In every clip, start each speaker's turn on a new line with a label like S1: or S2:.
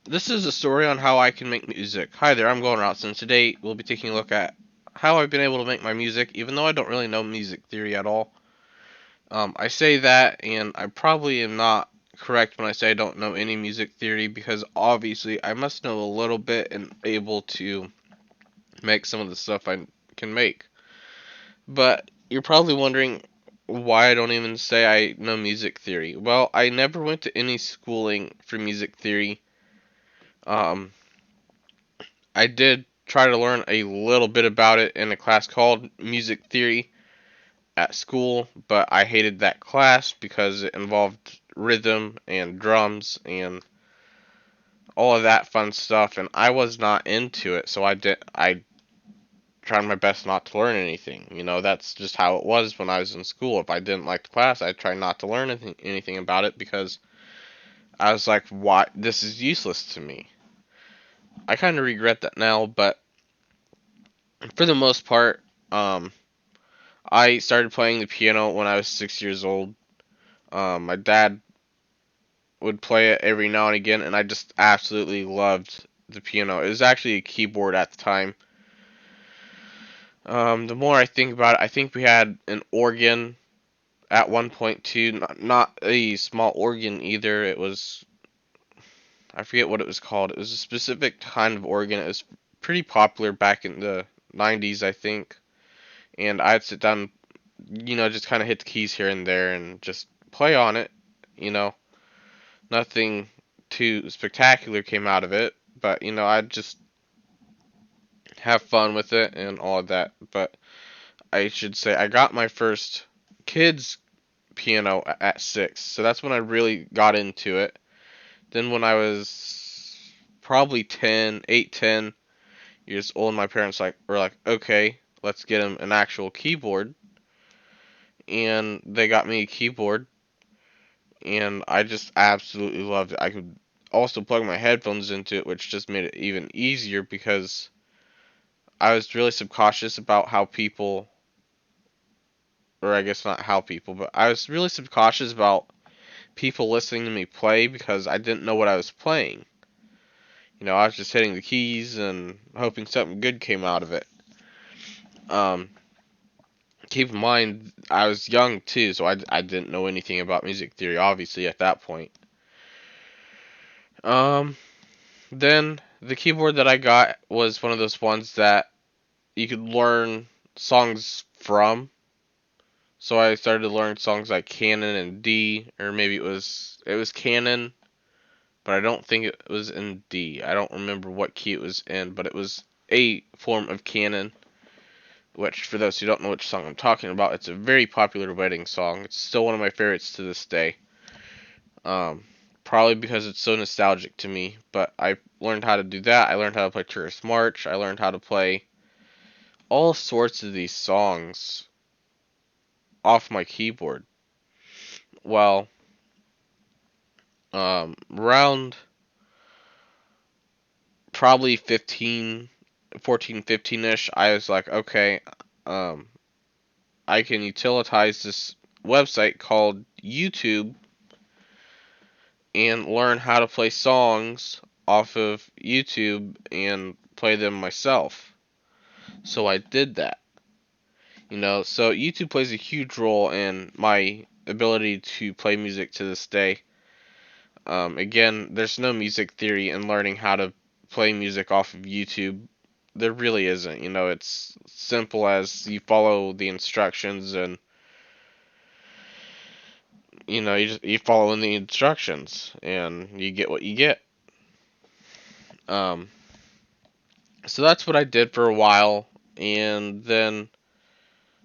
S1: This is a story on how I can make music. Hi there, I'm Golden Routes, and today we'll be taking a look at how I've been able to make my music, even though I don't really know music theory at all. I say that, and I probably am not correct when I say I don't know any music theory, because obviously I must know a little bit and able to make some of the stuff I can make. But you're probably wondering why I don't even say I know music theory. Well, I never went to any schooling for music theory. Um, I did try to learn a little bit about it in a class called music theory at school, but I hated that class because it involved rhythm and drums and all of that fun stuff, and I was not into it, so I tried my best not to learn anything. That's just how it was when I was in school. If I didn't like the class, I tried not to learn anything about it because I was like, why, this is useless to me. I kind of regret that now, but for the most part, um, I started playing the piano when I was 6 years old. My dad would play it every now and again, and I just absolutely loved the piano. It was actually a keyboard at the time. The more I think about it, I think we had an organ at one point too. Not a small organ either. It was, I forget what it was called. It was a specific kind of organ. It was pretty popular back in the 90s, I think. And I'd sit down, just kind of hit the keys here and there and just play on it. You know, Nothing too spectacular came out of it, but I'd just have fun with it and all of that. But I should say I got my first kids piano at 6, so that's when I really got into it. Then when I was probably 10, 8, 10 years old, my parents were like, okay, let's get him an actual keyboard, and they got me a keyboard, and I just absolutely loved it. I could also plug my headphones into it, which just made it even easier because I was really subconscious about how people, or I guess not how people, but I was really subconscious about people listening to me play because I didn't know what I was playing. I was just hitting the keys and hoping something good came out of it. Um, Keep in mind, I was young too, so I didn't know anything about music theory, obviously, at that point. Um, then the keyboard that I got was one of those ones that you could learn songs from. So I started to learn songs like Canon and D, or maybe it was Canon, but I don't think it was in D. I don't remember what key it was in, but it was a form of Canon. Which, for those who don't know which song I'm talking about, it's a very popular wedding song. It's still one of my favorites to this day. Um, Probably because it's so nostalgic to me. But I learned how to do that. I learned how to play Tourist March. I learned how to play all sorts of these songs off my keyboard. Well, around probably 15, 14, 15ish, I was like, okay, um, I can utilize this website called YouTube and learn how to play songs off of YouTube and play them myself. So I did that. So YouTube plays a huge role in my ability to play music to this day. Again, there's no music theory in learning how to play music off of YouTube. There really isn't. It's simple as you follow the instructions and you follow in the instructions and you get what you get. Um, so that's what I did for a while, and then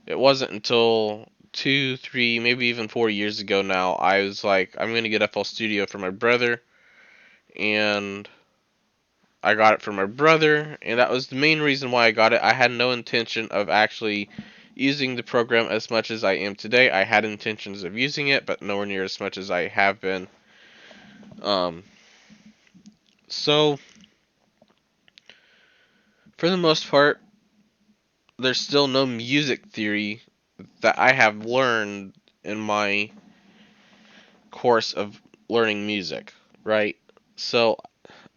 S1: it wasn't until 2, 3, maybe even 4 years ago now, I was like, I'm gonna get FL Studio for my brother, and I got it for my brother, and that was the main reason why I got it. I had no intention of actually using the program as much as I am today. I had intentions of using it, but nowhere near as much as I have been. Um, so for the most part, there's still no music theory that I have learned in my course of learning music, right? So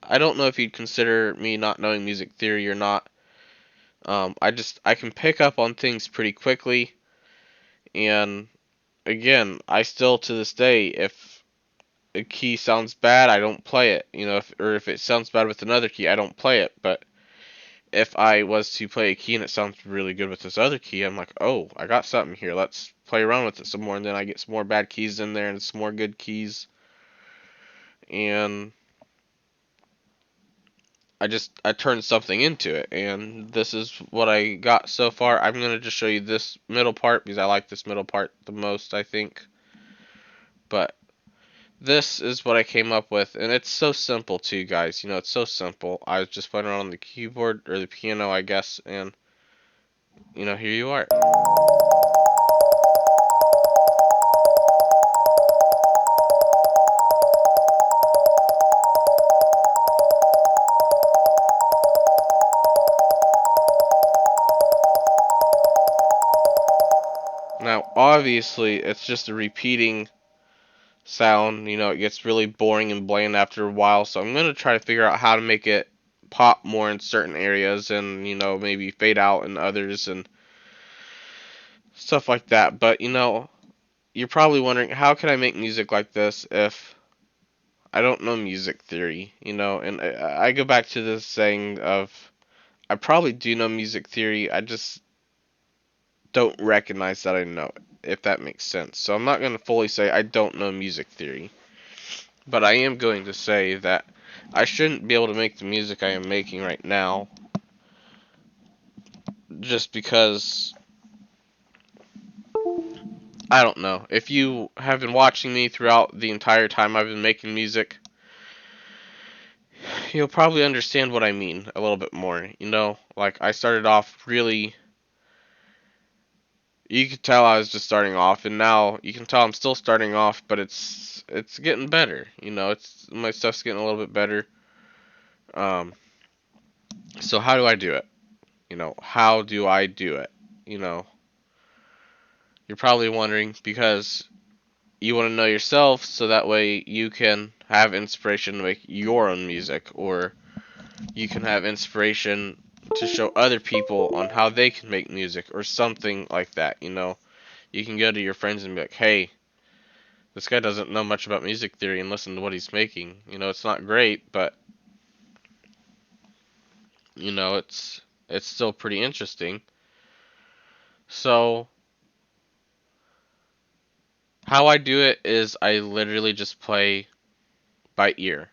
S1: I don't know if you'd consider me not knowing music theory or not. I can pick up on things pretty quickly, and again, I still to this day, if a key sounds bad, I don't play it. If it sounds bad with another key, I don't play it. But if I was to play a key and it sounds really good with this other key, I'm like, oh, I got something here. Let's play around with it some more, and then I get some more bad keys in there and some more good keys, and I turned something into it, and this is what I got so far. I'm gonna just show you this middle part because I like this middle part the most, I think. But this is what I came up with, and it's so simple too, guys. It's so simple. I was just playing around on the keyboard or the piano, I guess, and here you are. Now, obviously, it's just a repeating sound. It gets really boring and bland after a while, so I'm going to try to figure out how to make it pop more in certain areas and, maybe fade out in others and stuff like that. But, you're probably wondering, how can I make music like this if I don't know music theory? And I go back to this saying of, I probably do know music theory, I just don't recognize that I know it, if that makes sense. So I'm not going to fully say I don't know music theory, but I am going to say that I shouldn't be able to make the music I am making right now just because I don't know. If you have been watching me throughout the entire time I've been making music, you'll probably understand what I mean a little bit more. Like I started off really, you could tell I was just starting off, and now you can tell I'm still starting off, but it's getting better. It's my stuff's getting a little bit better. Um, so how do I do it? How do I do it? You know, you're probably wondering because you want to know yourself, so that way you can have inspiration to make your own music, or you can have inspiration to show other people on how they can make music, or something like that. You can go to your friends and be like, hey, this guy doesn't know much about music theory and listen to what he's making. It's not great, but it's still pretty interesting. So how I do it is I literally just play by ear.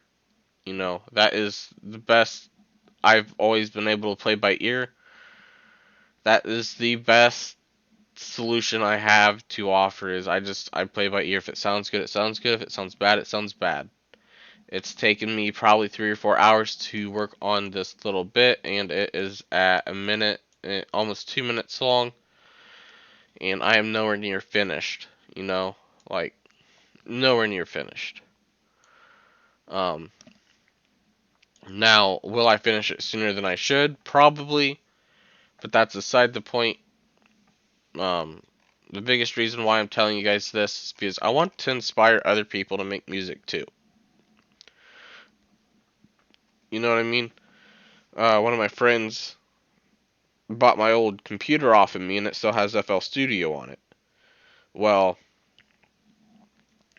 S1: That is the best. I've always been able to play by ear. That is the best solution I have to offer is I play by ear. If it sounds good, it sounds good. If it sounds bad, it sounds bad. It's taken me probably 3 or 4 hours to work on this little bit, and it is at a minute, almost 2 minutes long, and I am nowhere near finished. Like nowhere near finished. Um, Now, will I finish it sooner than I should? Probably, but that's aside the point. Um, the biggest reason why I'm telling you guys this is because I want to inspire other people to make music too. You know what I mean? One of my friends bought my old computer off of me, and it still has FL Studio on it. Well,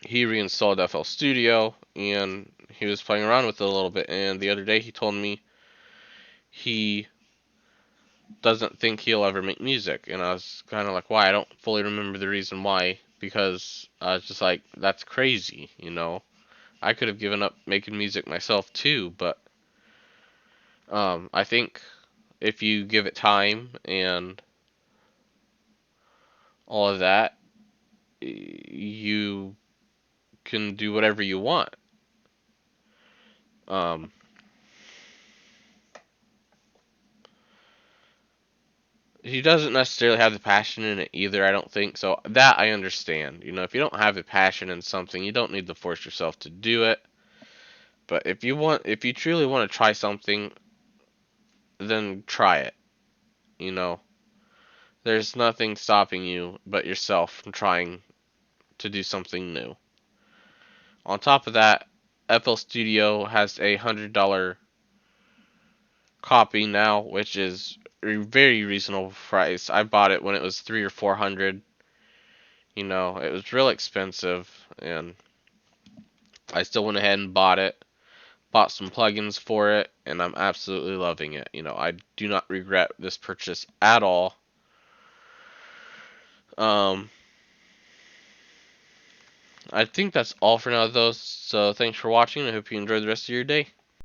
S1: he reinstalled FL Studio, and he was playing around with it a little bit. And the other day, he told me he doesn't think he'll ever make music, and I was kind of like, why? I don't fully remember the reason why, because I was just like, that's crazy. I could have given up making music myself too, but I think if you give it time and all of that, you can do whatever you want. Um, he doesn't necessarily have the passion in it either, I don't think. So that I understand. If you don't have a passion in something, you don't need to force yourself to do it. But if you truly want to try something, then try it. You know, there's nothing stopping you but yourself from trying to do something new. On top of that, FL Studio has a $100 copy now, which is a very reasonable price. I bought it when it was 300 or 400. You know, it was real expensive, and I still went ahead and bought it. Bought some plugins for it, and I'm absolutely loving it. You know, I do not regret this purchase at all. Um, I think that's all for now, though. So thanks for watching. I hope you enjoy the rest of your day.